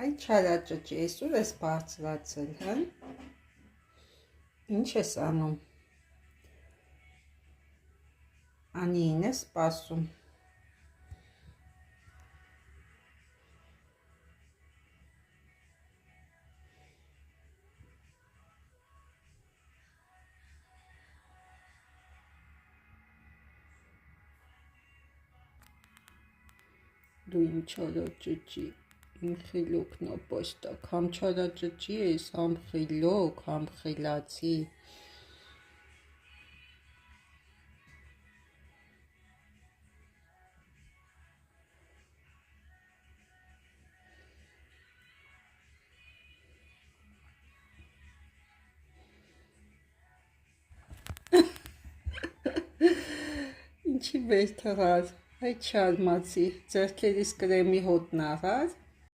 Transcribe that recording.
Այ չարաճճի, այսօր ես բարձրացել, հա? Ինչ ես անում? Անիին ես սպասում։ Դու ինչ չարաճճի, իմ խելոքն ապաստակ, համ չարաճճի ես, համ խելոք, համ խելացի։ Ինչի վեր թռար, այ չարմացի, ձեռքերիս կրեմի հոտն առար։